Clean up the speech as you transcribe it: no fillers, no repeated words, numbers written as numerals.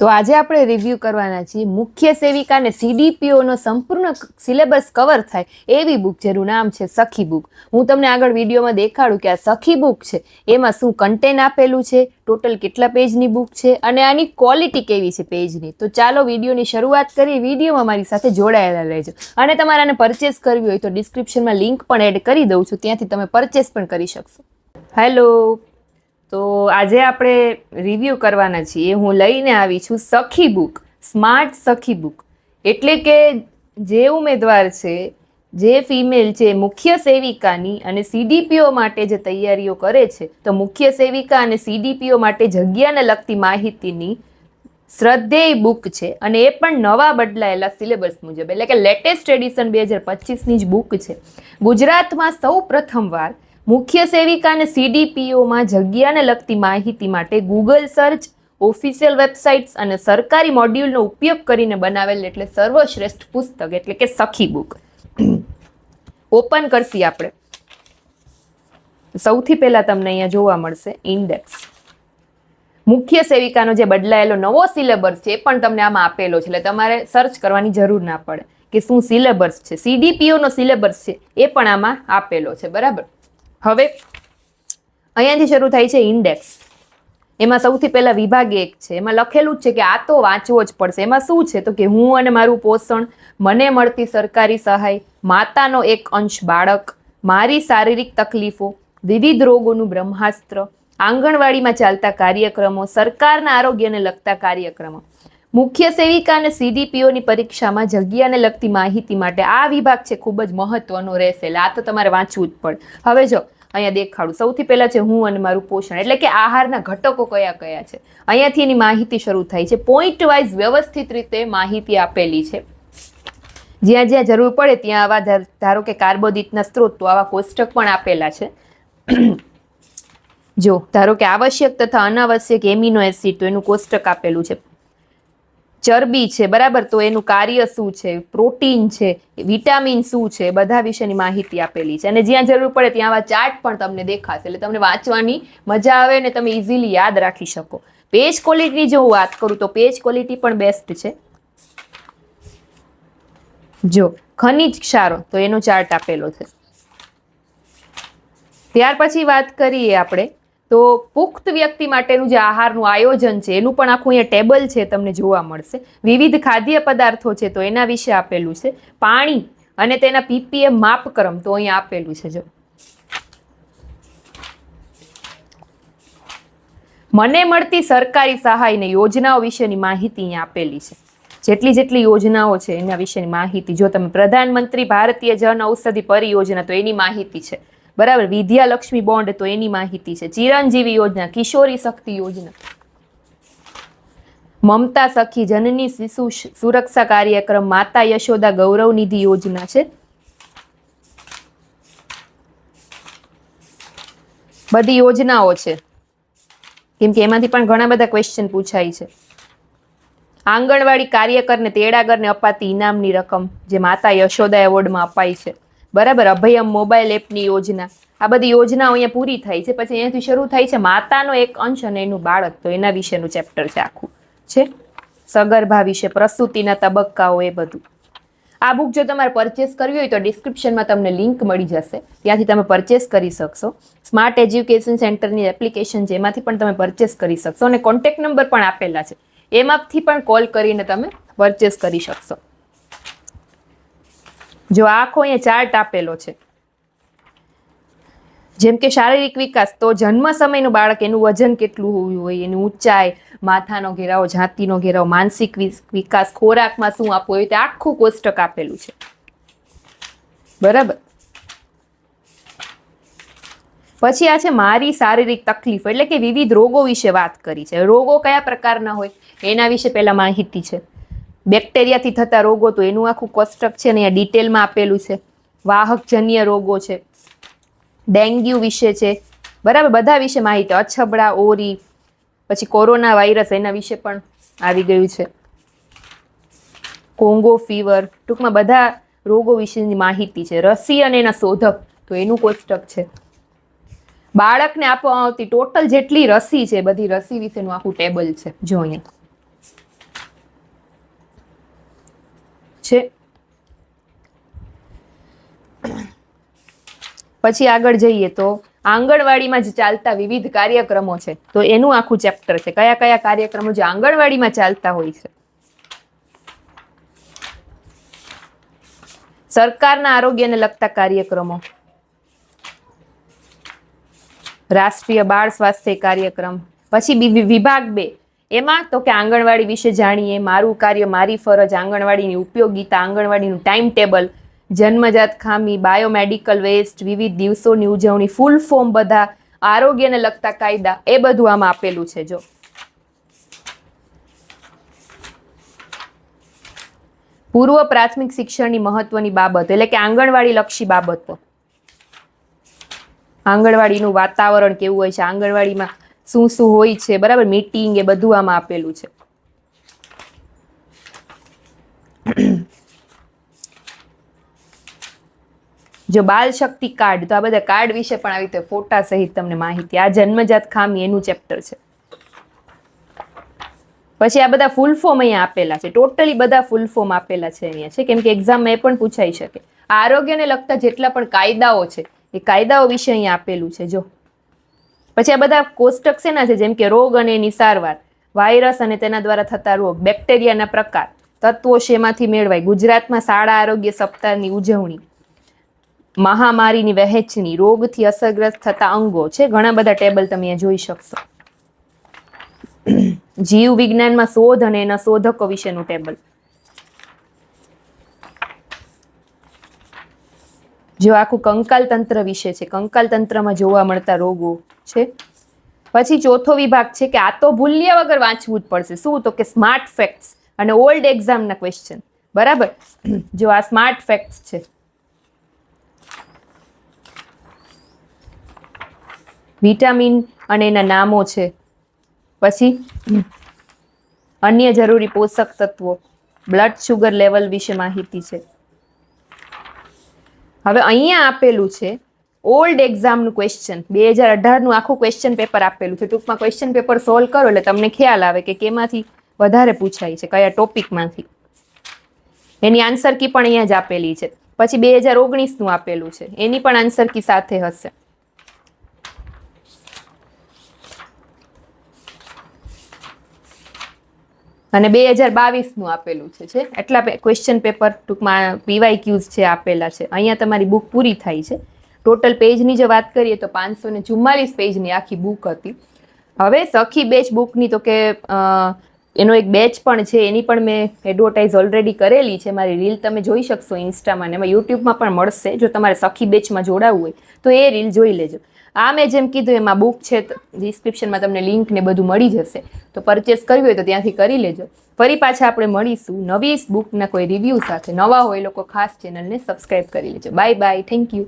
તો આજે આપણે રિવ્યુ કરવાના છીએ મુખ્ય સેવિકા અને સીડીપીઓનો સંપૂર્ણ સિલેબસ કવર થાય એવી બુક જેનું નામ છે સખી બુક. હું તમને આગળ વિડીયોમાં દેખાડું કે આ સખી બુક છે એમાં શું કન્ટેન્ટ આપેલું છે, ટોટલ કેટલા પેજની બુક છે અને આની ક્વોલિટી કેવી છે પેજની. તો ચાલો વિડીયોની શરૂઆત કરીએ. વિડીયોમાં મારી સાથે જોડાયેલા રહેજો અને તમારે આને પરચેસ કરવી હોય તો ડિસ્ક્રિપ્શનમાં લિંક પણ એડ કરી દઉં છું, ત્યાંથી તમે પરચેસ પણ કરી શકશો. હેલો, તો આજે આપણે રિવ્યુ કરવાના છીએ. હું લઈને આવી છું સખી બુક, સ્માર્ટ સખી બુક. એટલે કે જે ઉમેદવાર છે, જે ફિમેલ છે, મુખ્ય સેવિકાની અને સીડીપીઓ માટે જે તૈયારીઓ કરે છે, તો મુખ્ય સેવિકા અને સીડીપીઓ માટે જગ્યાને લગતી માહિતીની શ્રદ્ધેય બુક છે અને એ પણ નવા બદલાયેલા સિલેબસ મુજબ, એટલે કે લેટેસ્ટ એડિશન 2025ની જ બુક છે. ગુજરાતમાં સૌ પ્રથમવાર મુખ્ય સેવિકા અને સીડીપીઓમાં જગ્યાને લગતી માહિતી માટે ગૂગલ સર્ચ, ઓફિશિયલ વેબસાઇટ્સ અને સરકારી મોડ્યુલનો ઉપયોગ કરીને બનાવેલ એટલે સર્વશ્રેષ્ઠ પુસ્તક એટલે કે સખી બુક. ઓપન કરશી આપણે. સૌથી પહેલા તમને અહીંયા જોવા મળશે ઇન્ડેક્સ. મુખ્ય સેવિકાનો જે બદલાયેલો નવો સિલેબસ છે એ પણ તમને આમાં આપેલો છે, એટલે તમારે સર્ચ કરવાની જરૂર ના પડે કે શું સિલેબસ છે. સીડીપીઓનો સિલેબસ છે એ પણ આમાં આપેલો છે, બરાબર. હવે અહીંયાથી શરૂ થાય છે ઇન્ડેક્સ. એમાં સૌથી પહેલા વિભાગ 1 છે. એમાં લખેલું જ છે કે આ તો વાંચવો જ પડશે. એમાં શું છે તો કે હું અને મારું પોષણ, મને મળતી સરકારી સહાય, માતાનો એક અંશ બાળક, મારી શારીરિક તકલીફો, વિવિધ રોગોનું બ્રહ્માસ્ત્ર, આંગણવાડીમાં ચાલતા કાર્યક્રમો, સરકારના આરોગ્યને લગતા કાર્યક્રમો. મુખ્ય સેવિકા અને સીડીપીઓની પરીક્ષામાં જગ્યાને લગતી માહિતી માટે આ વિભાગ છે ખૂબ જ મહત્વનો રહેશે. એટલે આ તો તમારે વાંચવું જ પડે. હવે જો અહીંયા દેખાડું. સૌથી પહેલા છે હું અને મારું પોષણ, એટલે કે આહારના ઘટકો કયા કયા છે. અહીંયાથી એની માહિતી શરૂ થાય છે. પોઈન્ટ વાઇઝ વ્યવસ્થિત રીતે માહિતી આપેલી છે. જ્યાં જ્યાં જરૂર પડે ત્યાં આવા ધારો કે કાર્બોદિતના સ્ત્રોત, તો આવા કોષ્ટક પણ આપેલા છે. જો ધારો કે આવશ્યક તથા અનાવશ્યક એમિનો એસિડ, તો એનું કોષ્ટક આપેલું છે. ચરબી છે, બરાબર, તો એનું કાર્ય શું છે, પ્રોટીન છે, વિટામિન શું છે, બધા વિશેની માહિતી આપેલી છે. અને જ્યાં જરૂર પડે ત્યાં આવા ચાર્ટ પણ તમને દેખાશે, એટલે તમને વાંચવાની મજા આવે ને તમે ઇઝીલી યાદ રાખી શકો. પેજ ક્વોલિટીની જો હું વાત કરું તો પેજ ક્વોલિટી પણ બેસ્ટ છે. જો ખનિજ ક્ષારો, તો એનો ચાર્ટ આપેલો છે. ત્યાર પછી વાત કરીએ આપણે તો પુખ્ત વ્યક્તિ માટેનું જે આહારનું આયોજન છે એનું પણ આખું અહીંયા ટેબલ છે તમને જોવા મળશે. વિવિધ ખાદ્ય પદાર્થો છે તો એના વિશે આપેલું છે. પાણી અને તેના પીપીએમ માપક્રમ તો અહીંયા આપેલું છે. જો મને મળતી સરકારી સહાય ને યોજનાઓ વિશેની માહિતી અહીંયા આપેલી છે. જેટલી યોજનાઓ છે એના વિશેની માહિતી. જો તમે પ્રધાનમંત્રી ભારતીય જન ઔષધિ પરિયોજના, તો એની માહિતી છે, બરાબર. વિદ્યાલક્ષ્મી બોન્ડ, તો એની માહિતી છે. ચિરંજીવી યોજના, કિશોરી શક્તિ યોજના, મમતા સખી, જનની શિશુ સુરક્ષા કાર્યક્રમ, માતા યશોદા ગૌરવ નિધિ યોજના છે. બધી યોજનાઓ છે, કેમ કે એમાંથી પણ ઘણા બધા ક્વેશ્ચન પૂછાય છે. આંગણવાડી કાર્યકરને તેડાગરને અપાતી ઇનામની રકમ, જે માતા યશોદા એવોર્ડમાં અપાય છે, બરાબર. અભયમ મોબાઈલ એપની યોજના, આ બધી યોજનાઓ અહીંયા પૂરી થાય છે. પછી અહીંયાથી શરૂ થાય છે માતાનો એક અંશ અને એનું બાળક, તો એના વિશેનું ચેપ્ટર છે આખું છે. સગર્ભા વિશે, પ્રસૂતિના તબક્કાઓ, એ બધું. આ બુક જો તમારે પરચેસ કરવી હોય તો ડિસ્ક્રિપ્શનમાં તમને લિંક મળી જશે, ત્યાંથી તમે પરચેસ કરી શકશો. સ્માર્ટ એજ્યુકેશન સેન્ટરની એપ્લિકેશન છે એમાંથી પણ તમે પરચેસ કરી શકશો અને કોન્ટેક્ટ નંબર પણ આપેલા છે, એમાંથી પણ કોલ કરીને તમે પરચેસ કરી શકશો. જો આખો અહીંયા ચાર્ટ આપેલો છે. જેમ કે શારીરિક વિકાસ, તો જન્મ સમયનું બાળક, એનું વજન કેટલું હોવું હોય, એની ઊંચાઈ, માથાનો ઘેરાવો, જાતિનો ઘેરાવો, માનસિક વિકાસ, ખોરાકમાં શું આપવું હોય, તે આખું કોષ્ટક આપેલું છે, બરાબર. પછી આ છે મારી શારીરિક તકલીફ, એટલે કે વિવિધ રોગો વિશે વાત કરી છે. રોગો કયા પ્રકારના હોય એના વિશે પહેલા માહિતી છે. બેક્ટેરિયાથી થતા રોગો, તો એનું આખું કોષ્ટક છે ને અહીંયા ડિટેલમાં આપેલું છે. વાહકજન્ય રોગો છે, ડેન્ગ્યુ વિશે છે, બરાબર, બધા વિશે માહિતી. અછબડા, ઓરી, પછી કોરોના વાયરસ, એના વિશે પણ આવી ગયું છે. કોંગો ફીવર, ટૂંકમાં બધા રોગો વિશેની માહિતી છે. રસી અને એના શોધક, તો એનું કોષ્ટક છે. બાળકને આપવામાં આવતી ટોટલ જેટલી રસી છે, બધી રસી વિશેનું આખું ટેબલ છે. જો અહીંયા છે. પછી આગળ જઈએ તો આંગણવાડીમાં જે ચાલતા વિવિધ કાર્યક્રમો છે તો એનું આખું ચેપ્ટર છે. કયા કયા કાર્યક્રમો જે આંગણવાડીમાં ચાલતા હોય છે. સરકારના આરોગ્યને લગતા કાર્યક્રમો, રાષ્ટ્રીય બાળ સ્વાસ્થ્ય કાર્યક્રમ. પછી વિભાગ 2 એમાં તો કે આંગણવાડી વિશે જાણીએ, મારું કાર્ય મારી ફરજ, આંગણવાડીની ઉપયોગિતા, આંગણવાડીનું ટાઈમ ટેબલ, જન્મજાત ખામી, બાયોમેડિકલ વેસ્ટ, વિવિધ દિવસોની ઉજવણી, ફૂલ ફોર્મ બધા આરોગ્યને લગતા કાયદા, એ બધું આમાં આપેલું છે. જો પૂર્વ પ્રાથમિક શિક્ષણની મહત્વની બાબત એટલે કે આંગણવાડી લક્ષી બાબતો, આંગણવાડીનું વાતાવરણ કેવું હોય છે, આંગણવાડીમાં શું શું હોય છે, બરાબર, મીટિંગ, એ બધું આમાં આપેલું છે. જો બાલ શક્તિ કાર્ડ, તો આ બધા કાર્ડ વિશે પણ આવી રીતે ફોટા સહિત તમને માહિતી. આ જન્મજાત ખામી એનું ચેપ્ટર છે. પછી આ બધા ફૂલ ફોર્મ અહીંયા આપેલા છે. ટોટલી બધા ફૂલ ફોર્મ આપેલા છે અહીંયા છે, કેમ કે એક્ઝામમાં એ પણ પૂછાઈ શકે. આરોગ્યને લગતા જેટલા પણ કાયદાઓ છે એ કાયદાઓ વિશે અહીંયા આપેલું છે. જો પછી આ બધા કોષ્ટક શેના છે, જેમ કે રોગ અને એની સારવાર, વાયરસ અને તેના દ્વારા થતા રોગ, બેક્ટેરિયાના પ્રકાર, તત્વો શેમાંથી મેળવાય, ગુજરાતમાં શાળા આરોગ્ય સપ્તાહની ઉજવણી, મહામારીની વહેંચણી, રોગથી અસરગ્રસ્ત થતા અંગો છે. ઘણા બધા ટેબલ તમે અહીંયા જોઈ શકશો. જીવ વિજ્ઞાનમાં શોધ અને એના શોધકો વિશેનું ટેબલ. જો આખું કંકાલ તંત્ર વિશે છે, કંકાલ તંત્રમાં જોવા મળતા રોગો છે. પછી ચોથો વિભાગ છે કે આ તો ભૂલ્યા વગર વાંચવું જ પડશે. શું? તો કે સ્માર્ટ ફેક્ટ્સ અને ઓલ્ડ એક્ઝામના ક્વેશ્ચન. બરાબર, જો આ સ્માર્ટ ફેક્ટ્સ છે. વિટામિન અને એના નામો છે. પછી અન્ય જરૂરી પોષક તત્વો, બ્લડ શુગર લેવલ વિશે માહિતી છે. હવે અહીંયા આપેલું છે ઓલ્ડ એક્ઝામનું ક્વેશ્ચન, 2018નું આખું ક્વેશ્ચન પેપર આપેલું છે. ટૂંકમાં ક્વેશ્ચન પેપર સોલ્વ કરો એટલે તમને ખ્યાલ આવે કે કેમાંથી વધારે પૂછાય છે, કયા ટોપિકમાંથી. એની આન્સર કી પણ અહીંયા જ આપેલી છે. પછી 2019નું આપેલું છે, એની પણ આન્સર કી સાથે હશે. અને 2022નું આપેલું છે. એટલા ક્વેશ્ચન પેપર ટૂંકમાં PYQs છે આપેલા છે. અહીંયા તમારી બુક પૂરી થાય છે. ટોટલ પેજની જે વાત કરીએ તો 544 પેજની આખી બુક હતી. હવે સખી બેચ બુકની તો કે એનો એક બેચ પણ છે, એની પણ મેં એડવર્ટાઇઝ ઓલરેડી કરેલી છે. મારી રીલ તમે જોઈ શકશો ઇન્સ્ટામાં, એમાં યુટ્યુબમાં પણ મળશે. જો તમારે સખી બેચમાં જોડાવવું હોય તો એ રીલ જોઈ લેજો. આ મેં જેમ કીધું એમાં બુક છે, ડિસ્ક્રિપ્શનમાં તમને લિંક ને બધું મળી જશે. તો પરચેસ કરવી હોય તો ત્યાંથી કરી લેજો. ફરી પાછા આપણે મળીશું નવી બુકના કોઈ રિવ્યૂ સાથે. નવા હોય લોકો ખાસ ચેનલને સબસ્ક્રાઇબ કરી લેજો. Bye bye, thank you.